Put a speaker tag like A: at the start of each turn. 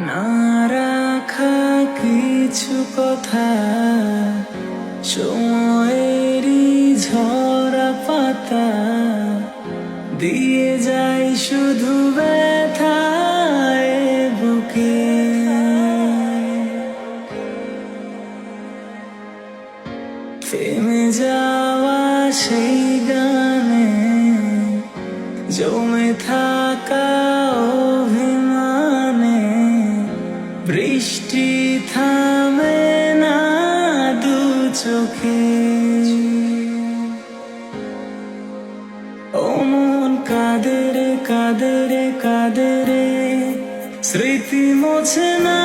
A: না রাখা কিছু কথা, সময়েরই ঝরা পাতা দিয়ে যায় শুধু ব্যথায় বুকে। থেমে যাওয়া সেই গানে জমে থাকা অভিমানে বৃষ্টি থামে না দু চোখে। ও মন কাঁদে রে, স্মৃতি মোছে না।